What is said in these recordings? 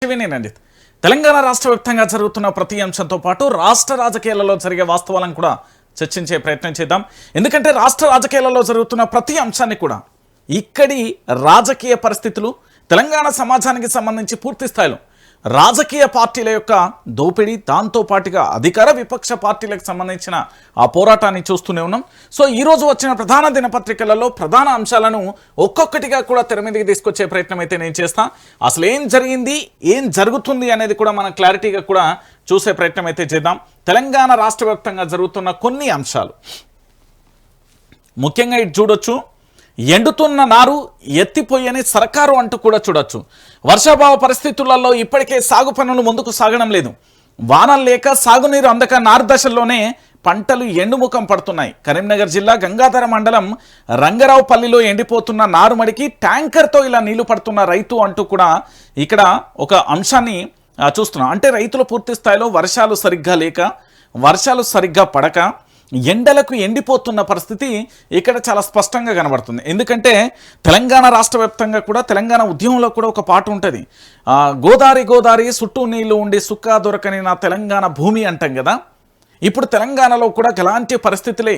వినండి. తెలంగాణ రాష్ట్ర వ్యాప్తంగా జరుగుతున్న ప్రతి అంశంతో పాటు రాష్ట్ర రాజకీయాలలో జరిగే వాస్తవాలను కూడా చర్చించే ప్రయత్నం చేద్దాం. ఎందుకంటే రాష్ట్ర రాజకీయాలలో జరుగుతున్న ప్రతి అంశాన్ని కూడా ఇక్కడి రాజకీయ పరిస్థితులు తెలంగాణ సమాజానికి సంబంధించి పూర్తి స్థాయిలో రాజకీయ పార్టీల యొక్క దోపిడీ, దాంతో పాటుగా అధికార విపక్ష పార్టీలకు సంబంధించిన ఆ పోరాటాన్ని చూస్తూనే ఉన్నాం. సో ఈరోజు వచ్చిన ప్రధాన దినపత్రికలలో ప్రధాన అంశాలను ఒక్కొక్కటిగా కూడా తెర మీదకి తీసుకొచ్చే ప్రయత్నం అయితే నేను చేస్తాను. అసలు ఏం జరిగింది, ఏం జరుగుతుంది అనేది కూడా మనం క్లారిటీగా కూడా చూసే ప్రయత్నం అయితే చేద్దాం. తెలంగాణ రాష్ట్ర వ్యాప్తంగా జరుగుతున్న కొన్ని అంశాలు ముఖ్యంగా ఇటు చూడొచ్చు. ఎండుతున్న నారు ఎత్తిపోయని సర్కారు అంటూ కూడా చూడొచ్చు. వర్షాభావ పరిస్థితులలో ఇప్పటికే సాగు పనులు ముందుకు సాగడం లేదు. వానలు లేక సాగునీరు అందక నారు దశల్లోనే పంటలు ఎండుముఖం పడుతున్నాయి. కరీంనగర్ జిల్లా గంగాధర మండలం రంగరావుపల్లిలో ఎండిపోతున్న నారుమడికి ట్యాంకర్తో ఇలా నీళ్లు పడుతున్న రైతు అంటూ కూడా ఇక్కడ ఒక అంశాన్ని చూస్తున్నాం. అంటే రైతులు పూర్తి స్థాయిలో వర్షాలు సరిగ్గా లేక, వర్షాలు సరిగ్గా పడక ఎండలకు ఎండిపోతున్న పరిస్థితి ఇక్కడ చాలా స్పష్టంగా కనబడుతుంది. ఎందుకంటే తెలంగాణ రాష్ట్ర వ్యాప్తంగా కూడా తెలంగాణ ఉద్యమంలో కూడా ఒక పాట ఉంటుంది. గోదారి గోదారి చుట్టూ నీళ్లు ఉండి సుక్కా దొరకని నా తెలంగాణ భూమి అంటాం కదా. ఇప్పుడు తెలంగాణలో కూడా ఎలాంటి పరిస్థితులే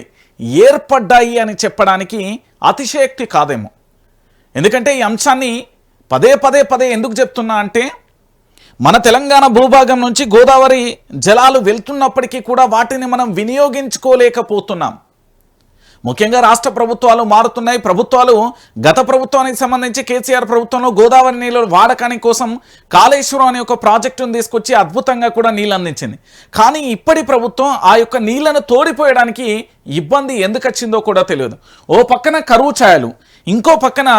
ఏర్పడ్డాయి అని చెప్పడానికి అతిశయోక్తి కాదేమో. ఎందుకంటే ఈ అంశాన్ని పదే పదే పదే ఎందుకు చెప్తున్నా అంటే, మన తెలంగాణ భూభాగం నుంచి గోదావరి జలాలు వెళ్తున్నప్పటికీ కూడా వాటిని మనం వినియోగించుకోలేకపోతున్నాం. ముఖ్యంగా రాష్ట్ర ప్రభుత్వాలు మారుతున్నాయి. ప్రభుత్వాలు గత ప్రభుత్వానికి సంబంధించి కేసీఆర్ ప్రభుత్వంలో గోదావరి నీళ్ళ వాడకానికి కోసం కాళేశ్వరం అనే ఒక ప్రాజెక్టును తీసుకొచ్చి అద్భుతంగా కూడా నీళ్ళు అందించింది. కానీ ఇప్పటి ప్రభుత్వం ఆ యొక్క నీళ్లను తోడిపోయడానికి ఇబ్బంది ఎందుకు వచ్చిందో కూడా తెలియదు. ఓ పక్కన కరువు ఛాయలు, ఇంకో పక్కన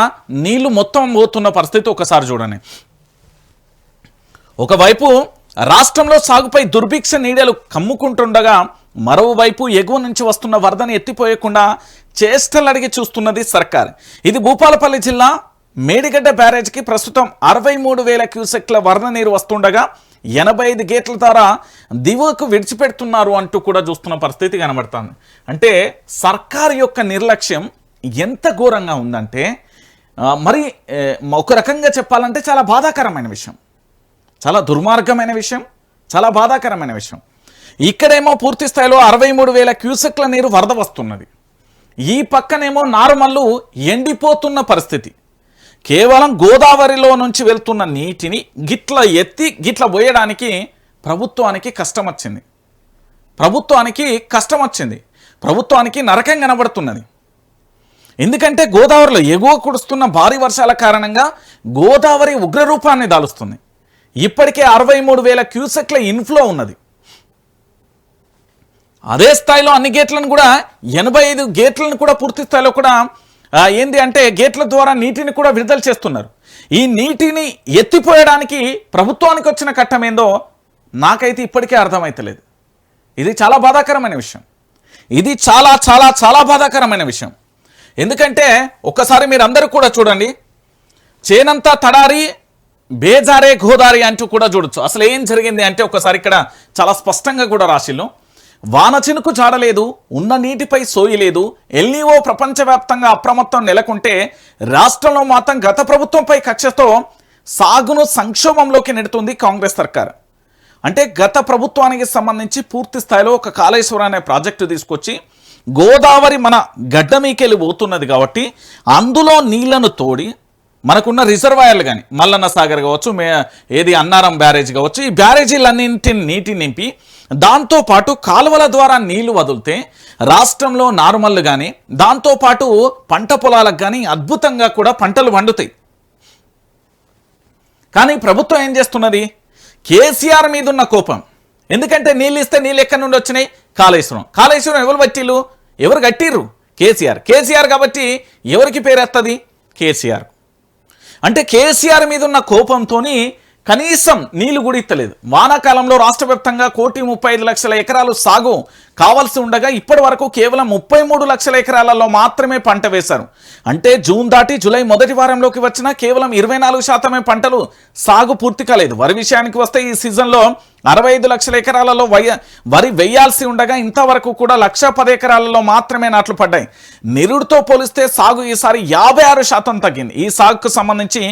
నీళ్లు మొత్తం పోతున్న పరిస్థితి ఒకసారి చూడండి. ఒకవైపు రాష్ట్రంలో సాగుపై దుర్భిక్ష నీడలు కమ్ముకుంటుండగా, మరోవైపు ఎగువ నుంచి వస్తున్న వరదని ఎత్తిపోయకుండా చేష్టలడిగి చూస్తున్నది సర్కార్. ఇది భూపాలపల్లి జిల్లా మేడిగడ్డ బ్యారేజ్కి ప్రస్తుతం 63,000 క్యూసెక్ల వరద నీరు వస్తుండగా 85 గేట్ల ద్వారా దిగువకు విడిచిపెడుతున్నారు అంటూ కూడా చూస్తున్న పరిస్థితి కనబడుతుంది. అంటే సర్కారు యొక్క నిర్లక్ష్యం ఎంత ఘోరంగా ఉందంటే, మరి ఒక రకంగా చెప్పాలంటే చాలా బాధాకరమైన విషయం, చాలా దుర్మార్గమైన విషయం, చాలా బాధాకరమైన విషయం. ఇక్కడేమో పూర్తి స్థాయిలో 63,000 క్యూసెక్ల నీరు వరద వస్తున్నది. ఈ పక్కనేమో నారుమల్లు ఎండిపోతున్న పరిస్థితి. కేవలం గోదావరిలో నుంచి వెళ్తున్న నీటిని గిట్ల ఎత్తి గిట్ల పోయడానికి ప్రభుత్వానికి కష్టం వచ్చింది. ప్రభుత్వానికి నరకం కనబడుతున్నది. ఎందుకంటే గోదావరిలో ఎగువ కురుస్తున్న భారీ వర్షాల కారణంగా గోదావరి ఉగ్రరూపాన్ని దాలుస్తుంది. ఇప్పటికే 63,000 క్యూసెక్ల ఇన్ఫ్లో ఉన్నది. అదే స్థాయిలో అన్ని గేట్లను కూడా 85 గేట్లను కూడా పూర్తి స్థాయిలో కూడా ఏంది అంటే గేట్ల ద్వారా నీటిని కూడా విడుదల చేస్తున్నారు. ఈ నీటిని ఎత్తిపోయడానికి ప్రభుత్వానికి వచ్చిన కట్టమేందో నాకైతే ఇప్పటికే అర్థమైతలేదు. ఇది చాలా బాధాకరమైన విషయం. ఇది చాలా చాలా చాలా బాధాకరమైన విషయం. ఎందుకంటే ఒక్కసారి మీరు అందరూ కూడా చూడండి, చేనంతా తడారి బేజారే గోదారి అంటూ కూడా చూడొచ్చు. అసలు ఏం జరిగింది అంటే ఒకసారి ఇక్కడ చాలా స్పష్టంగా కూడా రాసిల్లు. వాన చినుకు జాడలేదు, ఉన్న నీటిపై సోయలేదు. ఎల్నిఓ ప్రపంచవ్యాప్తంగా అప్రమత్తం నెలకొంటే రాష్ట్రంలో మాత్రం గత ప్రభుత్వంపై కక్షతో సాగును సంక్షోభంలోకి నెడుతుంది కాంగ్రెస్ సర్కార్. అంటే గత ప్రభుత్వానికి సంబంధించి పూర్తి స్థాయిలో ఒక కాళేశ్వరం అనే ప్రాజెక్టు తీసుకొచ్చి గోదావరి మన గడ్డ మీకెళ్ళి పోతున్నది కాబట్టి అందులో నీళ్లను తోడి మనకున్న రిజర్వాయర్లు కానీ మల్లన్న సాగర్ కావచ్చు, ఏది అన్నారం బ్యారేజ్ కావచ్చు, ఈ బ్యారేజీలన్నింటిని నీటి నింపి దాంతోపాటు కాలువల ద్వారా నీళ్లు వదిలితే రాష్ట్రంలో నారుమల్లు కానీ దాంతోపాటు పంట పొలాలకు కానీ అద్భుతంగా కూడా పంటలు వండుతాయి. కానీ ప్రభుత్వం ఏం చేస్తున్నది? కేసీఆర్ మీద ఉన్న కోపం. ఎందుకంటే నీళ్ళు ఇస్తే నీళ్ళు ఎక్కడి నుండి వచ్చినాయి? కాళేశ్వరం ఎవరు పట్టిళ్ళు? ఎవరు కట్టిర్రు? కేసీఆర్ కాబట్టి ఎవరికి పేరెత్తది? కేసీఆర్. అంటే కేసీఆర్ మీద ఉన్న కోపంతో కనీసం నీళ్లు కూడా ఇత్తలేదు. వానాకాలంలో రాష్ట్ర వ్యాప్తంగా 1,35,00,000 ఎకరాలు సాగు కావాల్సి ఉండగా ఇప్పటి వరకు కేవలం 33 లక్షల ఎకరాలలో మాత్రమే పంట వేశారు. అంటే జూన్ దాటి జూలై మొదటి వారంలోకి వచ్చినా కేవలం 24% పంటలు సాగు పూర్తి కాలేదు. వరి విషయానికి వస్తే ఈ సీజన్లో 65 లక్షల ఎకరాలలో వరి వేయాల్సి ఉండగా ఇంతవరకు కూడా 110 ఎకరాలలో మాత్రమే నాట్లు పడ్డాయి. నిరుడుతో పోలిస్తే సాగు ఈసారి 56% తగ్గింది. ఈ సాగుకు సంబంధించి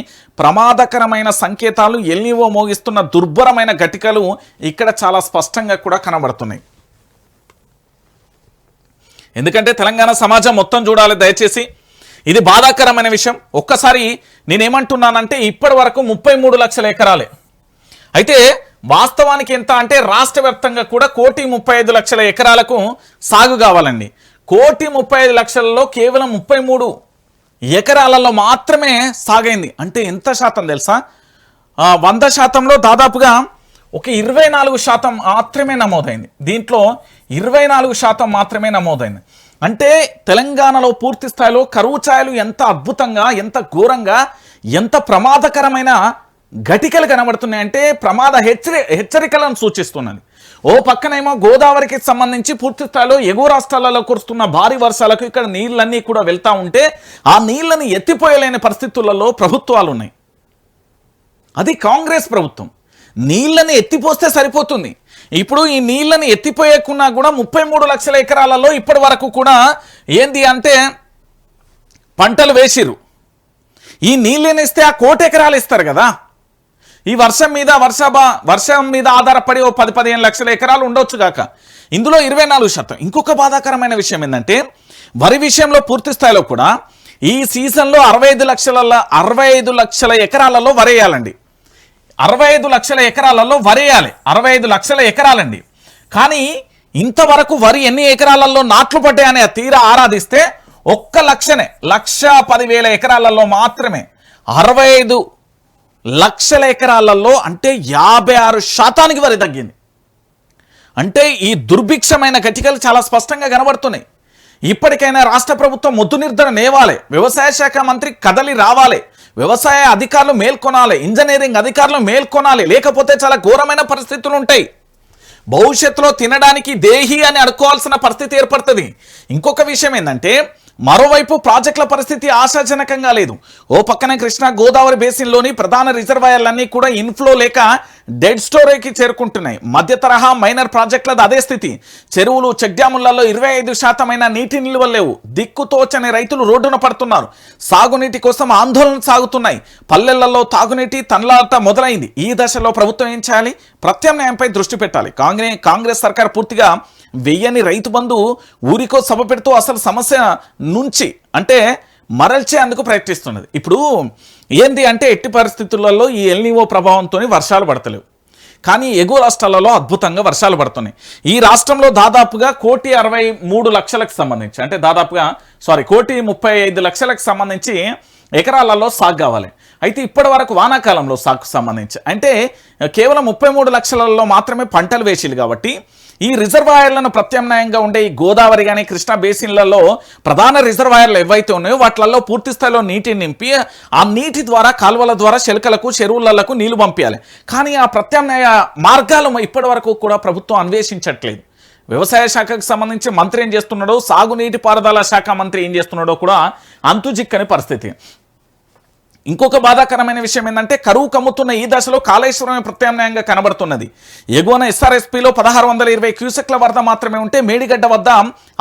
ప్రమాదకరమైన సంకేతాలు ఎల్నివో మోగిస్తున్న దుర్భరమైన ఘటికలు ఇక్కడ చాలా స్పష్టంగా కూడా కనబడుతున్నాయి. ఎందుకంటే తెలంగాణ సమాజం మొత్తం చూడాలి దయచేసి. ఇది బాధాకరమైన విషయం. ఒక్కసారి నేనేమంటున్నానంటే ఇప్పటి వరకు 33 లక్షల ఎకరాలే. అయితే వాస్తవానికి ఎంత అంటే రాష్ట్ర వ్యాప్తంగా కూడా 1,35,00,000 ఎకరాలకు సాగు కావాలండి. 1,35,00,000లో కేవలం 33 ఎకరాలలో మాత్రమే సాగైంది. అంటే ఎంత శాతం తెలుసా? 100%లో దాదాపుగా ఒక 24% మాత్రమే నమోదైంది. దీంట్లో 24% మాత్రమే నమోదైంది. అంటే తెలంగాణలో పూర్తి స్థాయిలో కరువు ఛాయలు ఎంత అద్భుతంగా, ఎంత ఘోరంగా, ఎంత ప్రమాదకరమైన ఘటికలు కనబడుతున్నాయంటే ప్రమాద హెచ్చరికలను సూచిస్తున్నది. ఓ పక్కనేమో గోదావరికి సంబంధించి పూర్తి స్థాయిలో ఎగువ రాష్ట్రాలలో కురుస్తున్న భారీ వర్షాలకు ఇక్కడ నీళ్ళన్నీ కూడా వెళ్తూ ఉంటే ఆ నీళ్ళని ఎత్తిపోయలేని పరిస్థితులలో ప్రభుత్వాలు ఉన్నాయి. అది కాంగ్రెస్ ప్రభుత్వం. నీళ్ళని ఎత్తిపోస్తే సరిపోతుంది. ఇప్పుడు ఈ నీళ్ళని ఎత్తిపోయకున్నా కూడా 33 లక్షల ఎకరాలలో ఇప్పటి వరకు కూడా ఏంది అంటే పంటలు వేసిరు. ఈ నీళ్ళని ఇస్తే ఆ 1,00,00,000 ఎకరాలు ఇస్తారు కదా. ఈ వర్షం మీద ఆధారపడి ఓ 10-15 లక్షల ఎకరాలు ఉండొచ్చు కాక ఇందులో 24%. ఇంకొక బాధాకరమైన విషయం ఏంటంటే వరి విషయంలో పూర్తి స్థాయిలో కూడా ఈ సీజన్లో 65 లక్షల ఎకరాలలో వరేయాలండి. 65 లక్షల ఎకరాలలో వరేయాలి. 65 లక్షల ఎకరాలండి. కానీ ఇంతవరకు వరి ఎన్ని ఎకరాలలో నాట్లు పడ్డాయని తీరా ఆరాధిస్తే 1,10,000 ఎకరాలలో మాత్రమే 65 లక్షల ఎకరాలలో అంటే 56% వరి తగ్గింది. అంటే ఈ దుర్భిక్షమైన ఘటికలు చాలా స్పష్టంగా కనబడుతున్నాయి. ఇప్పటికైనా రాష్ట్ర ప్రభుత్వం ముద్దు నిర్ధారణ నేవాలి. వ్యవసాయ శాఖ మంత్రి కదలి రావాలి. వ్యవసాయ అధికారులు మేల్కొనాలి. ఇంజనీరింగ్ అధికారులు మేల్కొనాలి. లేకపోతే చాలా ఘోరమైన పరిస్థితులు ఉంటాయి. భవిష్యత్తులో తినడానికి దేహి అని అడుకోవాల్సిన పరిస్థితి ఏర్పడుతుంది. ఇంకొక విషయం ఏంటంటే మరోవైపు ప్రాజెక్టుల పరిస్థితి ఆశాజనకంగా లేదు. ఓ పక్కన కృష్ణా గోదావరి బేసిన్లోని ప్రధాన రిజర్వాయర్లన్నీ కూడా ఇన్ఫ్లో లేక డెడ్ స్టోరేజ్కి చేరుకుంటున్నాయి. మధ్య తరహా మైనర్ ప్రాజెక్టులది అదే స్థితి. చెరువులు, చెక్ డ్యాములలో 25% నీటి నిల్వలు లేవు. దిక్కుతోచని రైతులు రోడ్డున పడుతున్నారు. సాగునీటి కోసం ఆందోళనలు సాగుతున్నాయి. పల్లెలలో తాగునీటి తనలాట మొదలైంది. ఈ దశలో ప్రభుత్వం ఏం చేయాలి? ప్రత్యామ్నాయంపై దృష్టి పెట్టాలి. కాంగ్రెస్ సర్కార్ పూర్తిగా వెయ్యని రైతు బంధు ఊరికో సభ పెడుతూ అసలు సమస్య నుంచి అంటే మరల్చేందుకు ప్రయత్నిస్తున్నది. ఇప్పుడు ఏంది అంటే ఎట్టి పరిస్థితులలో ఈ ఎల్నివో ప్రభావంతో వర్షాలు పడతలేవు. కానీ ఎగువ రాష్ట్రాలలో అద్భుతంగా వర్షాలు పడుతున్నాయి. ఈ రాష్ట్రంలో దాదాపుగా 1,63,00,000కు సంబంధించి అంటే దాదాపుగా 1,35,00,000కు సంబంధించి ఎకరాలలో సాగు కావాలి. అయితే ఇప్పటి వరకు వానాకాలంలో సాగుకు సంబంధించి అంటే కేవలం 33 లక్షలలో మాత్రమే పంటలు వేసిలు. కాబట్టి ఈ రిజర్వాయర్లను ప్రత్యామ్నాయంగా ఉండే ఈ గోదావరి కానీ కృష్ణా బేసిన్లలో ప్రధాన రిజర్వాయర్లు ఏవైతే ఉన్నాయో వాటిలలో పూర్తి స్థాయిలో నీటిని నింపి ఆ నీటి ద్వారా కాలువల ద్వారా చెలకలకు చెరువులకు నీళ్లు పంపించాలి. కానీ ఆ ప్రత్యామ్నాయ మార్గాలు ఇప్పటి వరకు కూడా ప్రభుత్వం అన్వేషించట్లేదు. వ్యవసాయ శాఖకు సంబంధించి మంత్రి ఏం చేస్తున్నాడో, సాగునీటి పారుదల శాఖ మంత్రి ఏం చేస్తున్నాడో కూడా అంతుజిక్కని పరిస్థితి. ఇంకొక బాధాకరమైన విషయం ఏంటంటే కరువు కమ్ముతున్న ఈ దశలో కాళేశ్వరమే ప్రత్యామ్నాయంగా కనబడుతున్నది. ఎగువన ఎస్ఆర్ఎస్పీలో 1620 క్యూసెక్ల వరద మాత్రమే ఉంటే మేడిగడ్డ వద్ద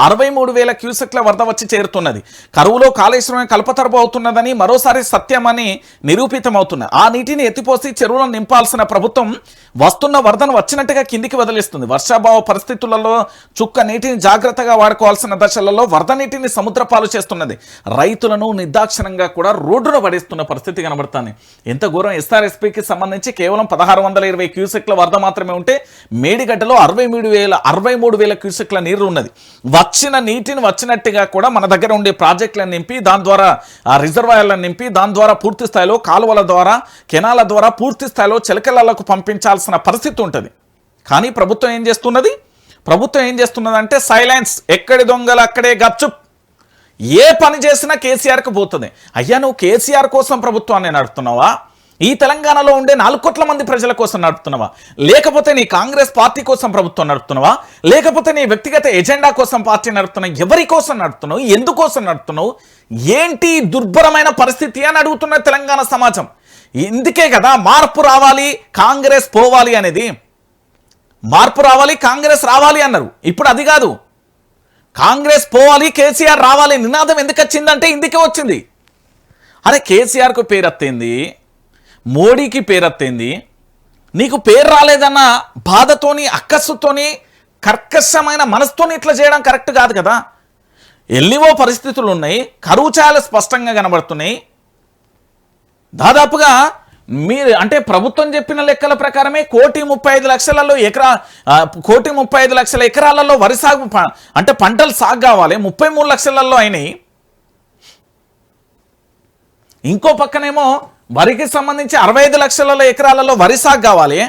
63,000 క్యూసెక్ల వరద వచ్చి చేరుతున్నది. కరువులో కాళేశ్వరమే కల్పతరుపు అవుతున్నదని మరోసారి సత్యమని నిరూపితమవుతున్నది. ఆ నీటిని ఎత్తిపోసి చెరువులను నింపాల్సిన ప్రభుత్వం వస్తున్న వరదను వచ్చినట్టుగా కిందికి వదిలేస్తుంది. వర్షాభావ పరిస్థితులలో చుక్క నీటిని జాగ్రత్తగా వాడుకోవాల్సిన దశలలో వరద నీటిని సముద్రపాలు చేస్తున్నది. రైతులను నిర్దాక్షిణంగా కూడా రోడ్డున పడేస్తున్న పరిస్థితి కనబడుతుంది. ఎంత ఘోరం! ఎస్ఆర్ఎస్పీకి సంబంధించి కేవలం 1620 క్యూసెక్ల వరద మాత్రమే ఉంటే మేడిగడ్డలో 63,000 క్యూసెక్ల నీరు ఉన్నది. వచ్చిన నీటిని వచ్చినట్టుగా కూడా మన దగ్గర ఉండే ప్రాజెక్టులను నింపి దాని ద్వారా ఆ రిజర్వాయర్లను నింపి దాని ద్వారా పూర్తి స్థాయిలో కాలువల ద్వారా కెనాల ద్వారా పూర్తి స్థాయిలో చిలకలకు పంపించాల్సిన పరిస్థితి ఉంటుంది. కానీ ప్రభుత్వం ఏం చేస్తున్నది అంటే సైలెన్స్. ఎక్కడి దొంగలు అక్కడే గప్చుప్. ఏ పని చేసినా కేసీఆర్కి పోతుంది. అయ్యా నువ్వు కేసీఆర్ కోసం ప్రభుత్వాన్ని నడుపుతున్నావా? ఈ తెలంగాణలో ఉండే 4 కోట్ల మంది ప్రజల కోసం నడుపుతున్నావా, లేకపోతే నీ కాంగ్రెస్ పార్టీ కోసం ప్రభుత్వం నడుపుతున్నావా, లేకపోతే నీ వ్యక్తిగత ఎజెండా కోసం పార్టీ నడుపుతున్నావు? ఎవరి కోసం నడుపుతున్నావు? ఎందుకోసం నడుపుతున్నావు? ఏంటి దుర్భరమైన పరిస్థితి అని అడుగుతున్న తెలంగాణ సమాజం. ఇందుకే కదా మార్పు రావాలి, కాంగ్రెస్ పోవాలి అనేది. మార్పు రావాలి, కాంగ్రెస్ రావాలి అన్నారు. ఇప్పుడు అది కాదు, కాంగ్రెస్ పోవాలి, కేసీఆర్ రావాలి నినాదం ఎందుకు వచ్చిందంటే ఇందుకే వచ్చింది. అరే కేసీఆర్కు పేరెత్తింది, మోడీకి పేరెత్తింది, నీకు పేరు రాలేదన్న బాధతోని, అక్కస్సుతోని, కర్కశమైన మనసుతోని ఇట్లా చేయడం కరెక్ట్ కాదు కదా. ఎల్లివో పరిస్థితులు ఉన్నాయి, కరువు చాలా స్పష్టంగా కనబడుతున్నాయి. దాదాపుగా మీరు అంటే ప్రభుత్వం చెప్పిన లెక్కల ప్రకారమే 1,35,00,000 ఎకరాలలో వరి సాగు అంటే పంటలు సాగు కావాలి, 33 లక్షలలో అయినాయి. ఇంకో పక్కనేమో వరికి సంబంధించి 65 లక్షల ఎకరాలలో వరి సాగు కావాలి,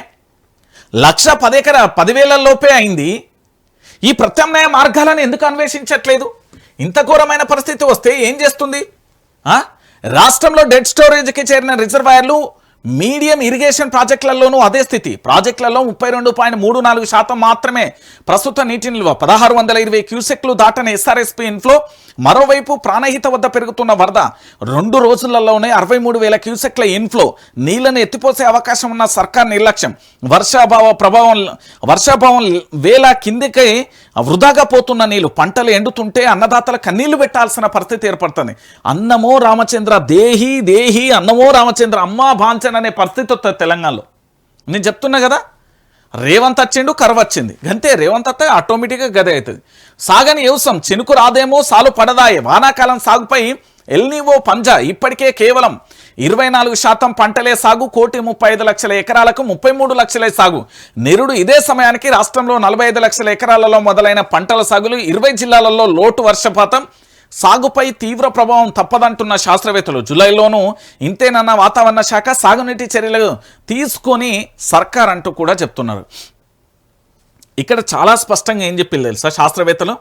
1,10,000 లోపే అయింది. ఈ ప్రత్యామ్నాయ మార్గాలను ఎందుకు అన్వేషించట్లేదు? ఇంత ఘోరమైన పరిస్థితి వస్తే ఏం చేస్తుంది? రాష్ట్రంలో డెడ్ స్టోరేజ్కి చేరిన రిజర్వాయర్లు, మీడియం ఇరిగేషన్ ప్రాజెక్టులలోనూ అదే స్థితి. ప్రాజెక్టులలో 32.34% మాత్రమే ప్రస్తుత నీటి నిల్వ. 1620 క్యూసెక్లు దాటని ఎస్ఆర్ఎస్పీ ఇన్ఫ్లో. మరోవైపు ప్రాణహిత వద్ద పెరుగుతున్న వరద. 2 రోజులలోనే 63,000 క్యూసెక్ల ఇన్ఫ్లో. నీళ్లను ఎత్తిపోసే అవకాశం ఉన్న సర్కార్ నిర్లక్ష్యం. వర్షాభావం వేల కిందికి వృధాగా పోతున్న నీళ్లు. పంటలు ఎండుతుంటే అన్నదాతల కన్నీళ్లు పెట్టాల్సిన పరిస్థితి ఏర్పడుతుంది. అన్నమో రామచంద్ర దేహి దేహి, అన్నమో రామచంద్ర అమ్మా భాంచన్ అనే పరిస్థితి వస్తుంది తెలంగాణలో. నేను చెప్తున్నా కదా, రేవంత్ వచ్చిండు, కరువు వచ్చింది, గంతే. రేవంత్ వస్తే ఆటోమేటిక్గా గదే అవుతుంది. సాగని వ్యవసాయం చినుకు రాదేమో సాలు పడదాయే. వానాకాలం సాగుపై ఎల్నివో పంజా. ఇప్పటికే కేవలం 24% పంటలే సాగు. 1,35,00,000 ఎకరాలకు 33 లక్షలే సాగు. నిరుడు ఇదే సమయానికి రాష్ట్రంలో 45 లక్షల ఎకరాలలో మొదలైన పంటల సాగులు. 20 జిల్లాలలో లోటు వర్షపాతం. సాగుపై తీవ్ర ప్రభావం తప్పదంటున్న శాస్త్రవేత్తలు. జూలైలోనూ ఇంతేనన్న వాతావరణ శాఖ. సాగునీటి చర్యలు తీసుకొని సర్కార్ అంటూ కూడా చెప్తున్నారు. ఇక్కడ చాలా స్పష్టంగా ఏం చెప్పింది తెలుసా శాస్త్రవేత్తలు?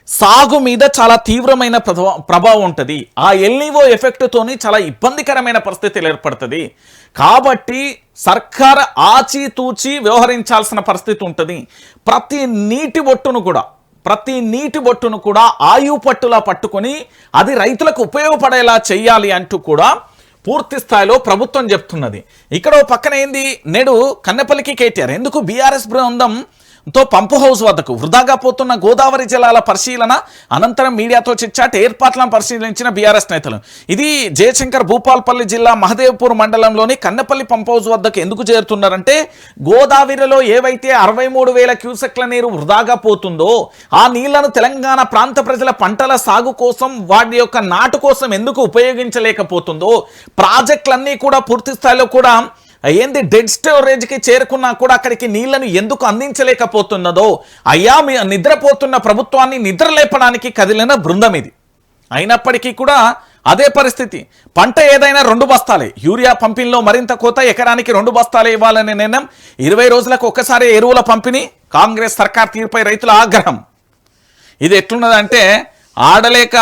సాగు మీద చాలా తీవ్రమైన ప్రభావం ఉంటుంది. ఆ ఎల్నివో ఎఫెక్ట్తోని చాలా ఇబ్బందికరమైన పరిస్థితులు ఏర్పడుతుంది. కాబట్టి సర్కార్ ఆచితూచి వ్యవహరించాల్సిన పరిస్థితి ఉంటుంది. ప్రతి నీటి బొట్టును కూడా ఆయు పట్టులా పట్టుకొని అది రైతులకు ఉపయోగపడేలా చెయ్యాలి అంటూ కూడా పూర్తి స్థాయిలో ప్రభుత్వం చెప్తున్నది. ఇక్కడ పక్కన ఏంది, నేడు కన్నెపల్లికి కేటీఆర్ ఎందుకు బీఆర్ఎస్ బృందంతో పంపు హౌస్ వద్దకు. వృధాగా పోతున్న గోదావరి జలాల పరిశీలన అనంతరం మీడియాతో చిట్చాట్. ఏర్పాట్లను పరిశీలించిన బీఆర్ఎస్ నేతలు. ఇది జయశంకర్ భూపాల్పల్లి జిల్లా మహదేవ్పూర్ మండలంలోని కన్నెపల్లి పంప్ హౌస్ వద్దకు ఎందుకు చేరుతున్నారంటే, గోదావరిలో ఏవైతే 63,000 క్యూసెక్ల నీరు వృధాగా పోతుందో ఆ నీళ్లను తెలంగాణ ప్రాంత ప్రజల పంటల సాగు కోసం, వాటి యొక్క నాటు కోసం ఎందుకు ఉపయోగించలేకపోతుందో, ప్రాజెక్టులన్నీ కూడా పూర్తి స్థాయిలో కూడా ఏంది డెడ్ స్టోరేజ్కి చేరుకున్నా కూడా అక్కడికి నీళ్లను ఎందుకు అందించలేకపోతున్నదో, అయ్యా మీ నిద్రపోతున్న ప్రభుత్వాన్ని నిద్రలేపడానికి కదిలిన బృందం ఇది. అయినప్పటికీ కూడా అదే పరిస్థితి. పంట ఏదైనా 2 బస్తాలే. యూరియా పంపిణీలో మరింత కోత. ఎకరానికి 2 బస్తాలే ఇవ్వాలనే నిర్ణయం. 20 రోజులకు ఒక్కసారి ఎరువుల పంపిణీ. కాంగ్రెస్ సర్కార్ తీరుపై రైతుల ఆగ్రహం. ఇది ఎట్లున్నదంటే ఆడలేక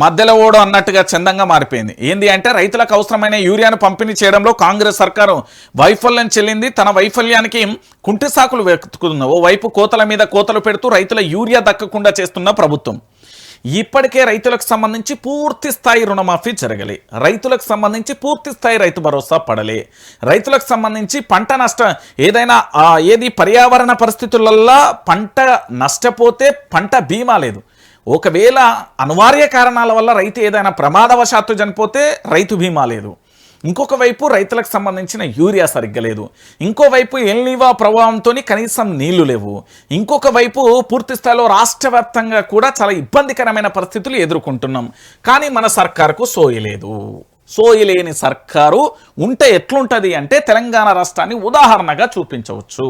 మధ్యలో ఓడు అన్నట్టుగా చందంగా మారిపోయింది. ఏంది అంటే రైతులకు అవసరమైన యూరియాను పంపిణీ చేయడంలో కాంగ్రెస్ సర్కారు వైఫల్యం చెల్లింది. తన వైఫల్యానికి కుంటి సాకులు వెతుకుతుంది. ఓవైపు కోతల మీద కోతలు పెడుతూ రైతుల యూరియా దక్కకుండా చేస్తున్న ప్రభుత్వం. ఇప్పటికే రైతులకు సంబంధించి పూర్తి స్థాయి రుణమాఫీ జరగలే. రైతులకు సంబంధించి పూర్తి స్థాయి రైతు భరోసా పడలే. రైతులకు సంబంధించి పంట నష్టం ఏదైనా ఏది పర్యావరణ పరిస్థితులలో పంట నష్టపోతే పంట బీమా లేదు. ఒకవేళ అనివార్య కారణాల వల్ల రైతు ఏదైనా ప్రమాదవశాత్తు చనిపోతే రైతు బీమా లేదు. ఇంకొక వైపు రైతులకు సంబంధించిన యూరియా సరిగ్గా లేదు. ఇంకోవైపు ఎల్నివో ప్రభావంతో కనీసం నీళ్లు లేవు. ఇంకొక వైపు పూర్తి స్థాయిలో రాష్ట్ర వ్యాప్తంగా కూడా చాలా ఇబ్బందికరమైన పరిస్థితులు ఎదుర్కొంటున్నాం. కానీ మన సర్కారుకు సోయలేదు. సోయలేని సర్కారు ఉంటే ఎట్లుంటుంది అంటే తెలంగాణ రాష్ట్రాన్ని ఉదాహరణగా చూపించవచ్చు.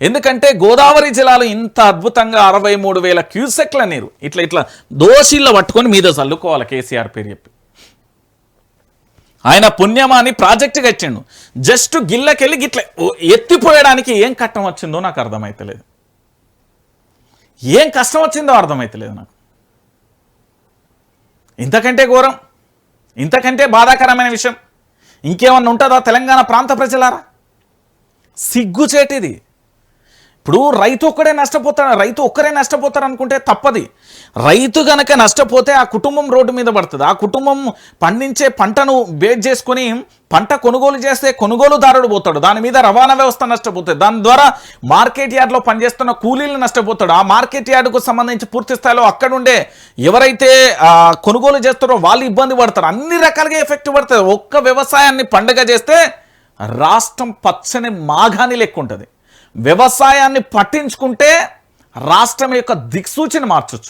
ఎందుకంటే గోదావరి జిల్లాలో ఇంత అద్భుతంగా 63,000 క్యూసెక్ల నీరు ఇట్లా దోషిల్లో పట్టుకొని మీద చల్లుకోవాలి కేసీఆర్ పేరు చెప్పి. ఆయన పుణ్యమాని ప్రాజెక్టు కట్టిండు. జస్ట్ గిల్లకెళ్ళి గిట్ల ఎత్తిపోయడానికి ఏం కష్టం వచ్చిందో నాకు అర్థమైతలేదు. ఏం కష్టం వచ్చిందో అర్థమైతలేదు నాకు. ఇంతకంటే ఘోరం, ఇంతకంటే బాధాకరమైన విషయం ఇంకేమన్నా ఉంటుందా తెలంగాణ ప్రాంత ప్రజలారా? సిగ్గుచేటిది. ఇప్పుడు రైతు ఒక్కడే నష్టపోతాడు, రైతు ఒక్కరే నష్టపోతారు అనుకుంటే తప్పది. రైతు గనక నష్టపోతే ఆ కుటుంబం రోడ్డు మీద పడుతుంది. ఆ కుటుంబం పండించే పంటను బేస్ చేసుకొని పంట కొనుగోలు చేస్తే కొనుగోలుదారుడు పోతాడు, దాని మీద రవాణా వ్యవస్థ నష్టపోతుంది, దాని ద్వారా మార్కెట్ యార్డ్లో పనిచేస్తున్న కూలీలు నష్టపోతాడు, ఆ మార్కెట్ యార్డుకు సంబంధించి పూర్తి స్థాయిలో అక్కడుండే ఎవరైతే కొనుగోలు చేస్తారో వాళ్ళు ఇబ్బంది పడతారు. అన్ని రకాలుగా ఎఫెక్ట్ పడుతుంది. ఒక్క వ్యవసాయాన్ని పండగ చేస్తే రాష్ట్రం పచ్చని మాగాని లెక్క ఉంటుంది. వ్యవసాయాన్ని పట్టించుకుంటే రాష్ట్రం యొక్క దిక్సూచిని మార్చొచ్చు.